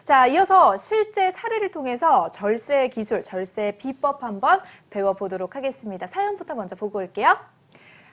자, 이어서 실제 사례를 통해서 절세 기술, 절세 비법 한번 배워보도록 하겠습니다. 사연부터 먼저 보고 올게요.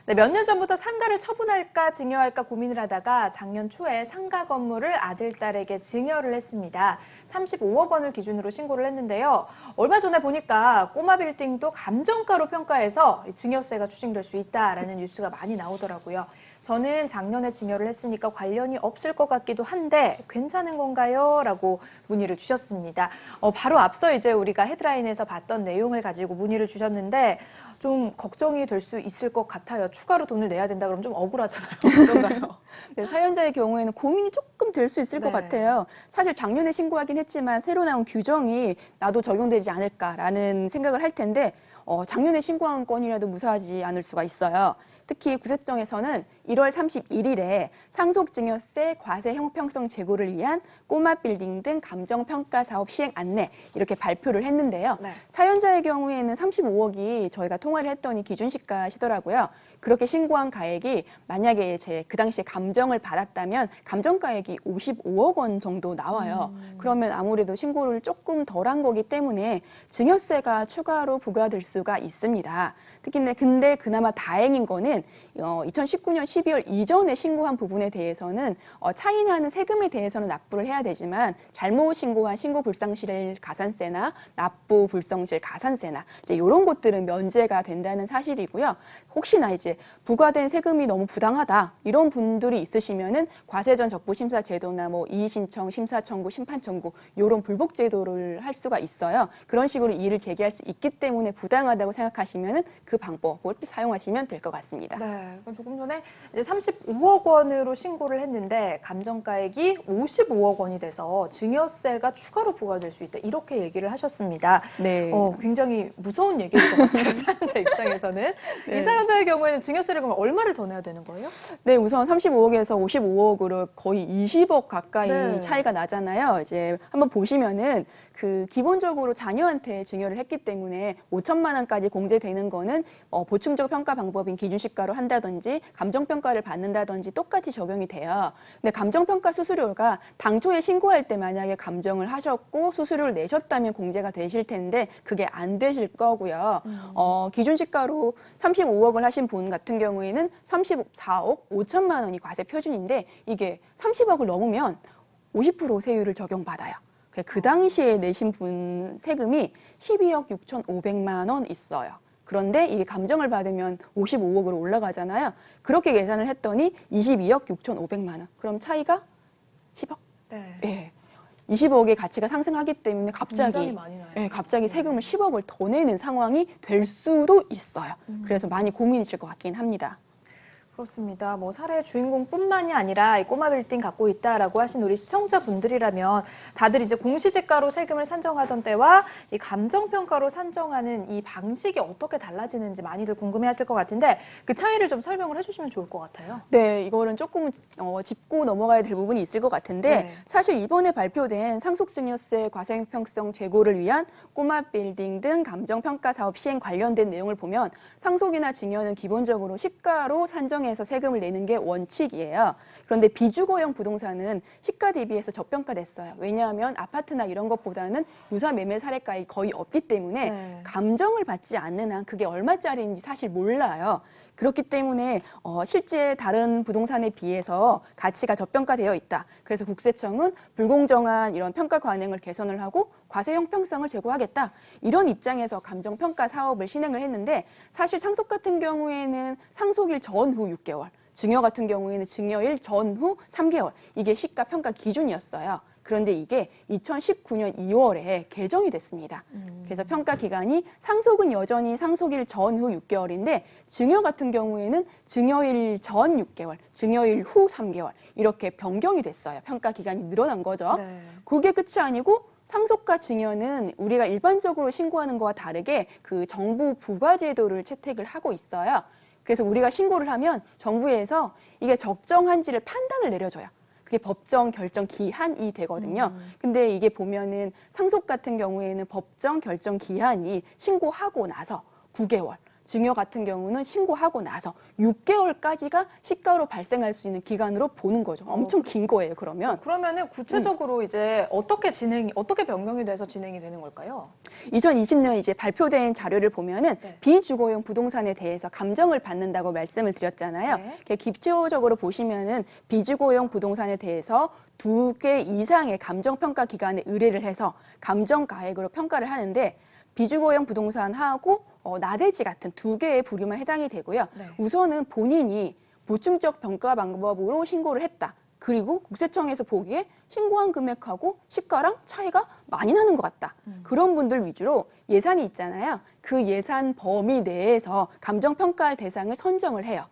네, 몇 년 전부터 상가를 처분할까 증여할까 고민을 하다가 작년 초에 상가 건물을 아들, 딸에게 증여를 했습니다. 35억 원을 기준으로 신고를 했는데요. 얼마 전에 보니까 꼬마 빌딩도 감정가로 평가해서 증여세가 추징될 수 있다라는 뉴스가 많이 나오더라고요. 저는 작년에 증여를 했으니까 관련이 없을 것 같기도 한데 괜찮은 건가요? 라고 문의를 주셨습니다. 바로 앞서 이제 우리가 헤드라인에서 봤던 내용을 가지고 문의를 주셨는데 좀 걱정이 될 수 있을 것 같아요. 추가로 돈을 내야 된다 그러면 좀 억울하잖아요. 그런가요? 네, 사연자의 경우에는 고민이 조금 될 수 있을 것 같아요. 사실 작년에 신고하긴 했지만 새로 나온 규정이 나도 적용되지 않을까라는 생각을 할 텐데 작년에 신고한 건이라도 무사하지 않을 수가 있어요. 특히 구세청에서는 1월 31일에 상속증여세 과세 형평성 제고를 위한 꼬마 빌딩 등 감정평가 사업 시행 안내 이렇게 발표를 했는데요. 네. 사연자의 경우에는 35억이 저희가 통화를 했더니 기준시가시더라고요. 그렇게 신고한 가액이 만약에 그 당시에 감정을 받았다면 감정가액이 55억 원 정도 나와요. 그러면 아무래도 신고를 조금 덜한 거기 때문에 증여세가 추가로 부과될 수가 있습니다. 특히 근데 그나마 다행인 거는 2019년 12월 이전에 신고한 부분에 대해서는 차이나는 세금에 대해서는 납부를 해야 되지만 잘못 신고한 신고불상실 가산세나 납부불성실 가산세나 이제 이런 것들은 면제가 된다는 사실이고요. 혹시나 이제 부과된 세금이 너무 부당하다 이런 분들이 있으시면은 과세전 적부심사 제도나 뭐 이의신청, 심사청구, 심판청구 이런 불복 제도를 할 수가 있어요. 그런 식으로 이의를 제기할 수 있기 때문에 부당하다고 생각하시면은 그 방법을 사용하시면 될 것 같습니다. 네, 조금 전에 이제 35억 원으로 신고를 했는데 감정가액이 55억 원이 돼서 증여세가 추가로 부과될 수 있다 이렇게 얘기를 하셨습니다. 네. 굉장히 무서운 얘기일 것 같아요. 사연자 입장에서는. 네. 이 사연자의 경우에는 증여세를 그럼 얼마를 더 내야 되는 거예요? 네, 우선 35억에서 55억으로 거의 20억 가까이 네. 차이가 나잖아요. 이제 한번 보시면은 기본적으로 자녀한테 증여를 했기 때문에 5천만 원까지 공제되는 거는 보충적 평가 방법인 기준시가로 한다든지 감정평가를 받는다든지 똑같이 적용이 돼요. 근데 감정평가 수수료가 당초에 신고할 때 만약에 감정을 하셨고 수수료를 내셨다면 공제가 되실 텐데 그게 안 되실 거고요. 기준시가로 35억을 하신 분 같은 경우에는 34억 5천만 원이 과세 표준인데 이게 30억을 넘으면 50% 세율을 적용받아요. 그 당시에 내신 분 세금이 12억 6,500만 원 있어요. 그런데 이게 감정을 받으면 55억으로 올라가잖아요. 그렇게 계산을 했더니 22억 6,500만 원. 그럼 차이가 10억? 네. 네. 20억의 가치가 상승하기 때문에 갑자기 세금을 10억을 더 내는 상황이 될 수도 있어요. 그래서 많이 고민이실 것 같긴 합니다. 그렇습니다. 뭐 사례 주인공뿐만이 아니라 이 꼬마 빌딩 갖고 있다라고 하신 우리 시청자분들이라면 다들 이제 공시지가로 세금을 산정하던 때와 이 감정평가로 산정하는 이 방식이 어떻게 달라지는지 많이들 궁금해하실 것 같은데 그 차이를 좀 설명을 해주시면 좋을 것 같아요. 네, 이거는 조금 짚고 넘어가야 될 부분이 있을 것 같은데 사실 이번에 발표된 상속증여세 과세형평성 제고를 위한 꼬마 빌딩 등 감정평가 사업 시행 관련된 내용을 보면 상속이나 증여는 기본적으로 시가로 산정해서 세금을 내는 게 원칙이에요. 그런데 비주거형 부동산은 시가 대비해서 저평가됐어요. 왜냐하면 아파트나 이런 것보다는 유사 매매 사례가가 거의 없기 때문에 감정을 받지 않는 한 그게 얼마짜리인지 사실 몰라요. 그렇기 때문에 실제 다른 부동산에 비해서 가치가 저평가되어 있다. 그래서 국세청은 불공정한 이런 평가 관행을 개선을 하고 과세 형평성을 제고하겠다. 이런 입장에서 감정평가 사업을 진행을 했는데 사실 상속 같은 경우에는 상속일 전후 6개월, 증여 같은 경우에는 증여일 전후 3개월. 이게 시가 평가 기준이었어요. 그런데 이게 2019년 2월에 개정이 됐습니다. 그래서 평가 기간이 상속은 여전히 상속일 전후 6개월인데 증여 같은 경우에는 증여일 전 6개월, 증여일 후 3개월 이렇게 변경이 됐어요. 평가 기간이 늘어난 거죠. 그게 끝이 아니고 상속과 증여는 우리가 일반적으로 신고하는 거와 다르게 그 정부 부과 제도를 채택을 하고 있어요. 그래서 우리가 신고를 하면 정부에서 이게 적정한지를 판단을 내려줘요. 그게 법정 결정 기한이 되거든요. 근데 이게 보면은 상속 같은 경우에는 법정 결정 기한이 신고하고 나서 9개월, 증여 같은 경우는 신고하고 나서 6개월까지가 시가로 발생할 수 있는 기간으로 보는 거죠. 엄청 긴 거예요, 그러면. 그러면은 구체적으로 이제 어떻게 변경이 돼서 진행이 되는 걸까요? 2020년 이제 발표된 자료를 보면은 네. 비주거용 부동산에 대해서 감정을 받는다고 말씀을 드렸잖아요. 네. 이렇게 기초적으로 보시면은 비주거용 부동산에 대해서 2개 이상의 감정평가 기관에 의뢰를 해서 감정가액으로 평가를 하는데 비주거용 부동산하고 나대지 같은 2개의 부류만 해당이 되고요. 네. 우선은 본인이 보충적 평가 방법으로 신고를 했다. 그리고 국세청에서 보기에 신고한 금액하고 시가랑 차이가 많이 나는 것 같다. 그런 분들 위주로 예산이 있잖아요. 그 예산 범위 내에서 감정평가할 대상을 선정을 해요.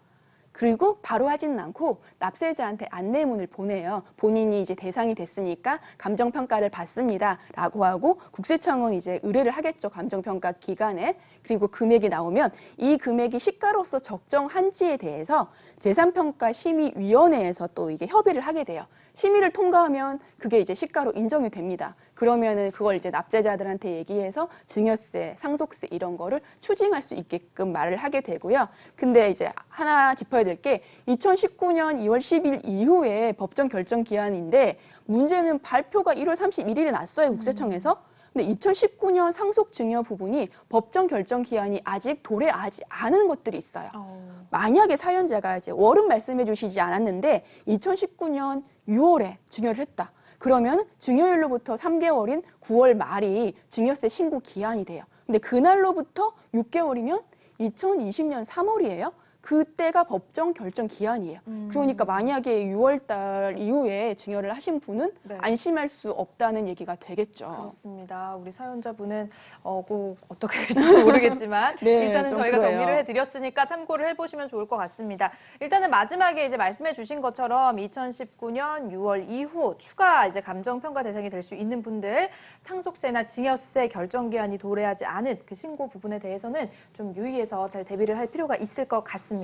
그리고 바로 하지는 않고 납세자한테 안내문을 보내요. 본인이 이제 대상이 됐으니까 감정평가를 받습니다. 라고 하고 국세청은 이제 의뢰를 하겠죠. 감정평가 기간에. 그리고 금액이 나오면 이 금액이 시가로서 적정한지에 대해서 재산평가심의위원회에서 또 이게 협의를 하게 돼요. 심의를 통과하면 그게 이제 시가로 인정이 됩니다. 그러면은 그걸 이제 납세자들한테 얘기해서 증여세, 상속세 이런 거를 추징할 수 있게끔 말을 하게 되고요. 근데 이제 하나 짚어야 될 게 2019년 2월 10일 이후에 법정 결정 기한인데 문제는 발표가 1월 31일에 났어요, 국세청에서. 근데 2019년 상속 증여 부분이 법정 결정 기한이 아직 도래하지 않은 것들이 있어요. 만약에 사연자가 이제 월은 말씀해 주시지 않았는데 2019년 6월에 증여를 했다. 그러면 증여일로부터 3개월인 9월 말이 증여세 신고 기한이 돼요. 근데 그날로부터 6개월이면 2020년 3월이에요. 그때가 법정 결정 기한이에요. 그러니까 만약에 6월 달 이후에 증여를 하신 분은 네. 안심할 수 없다는 얘기가 되겠죠. 그렇습니다. 우리 사연자분은 꼭 어떻게 될지 모르겠지만 네, 일단은 좀 저희가 그래요. 정리를 해드렸으니까 참고를 해보시면 좋을 것 같습니다. 일단은 마지막에 이제 말씀해주신 것처럼 2019년 6월 이후 추가 이제 감정평가 대상이 될 수 있는 분들 상속세나 증여세 결정 기한이 도래하지 않은 그 신고 부분에 대해서는 좀 유의해서 잘 대비를 할 필요가 있을 것 같습니다.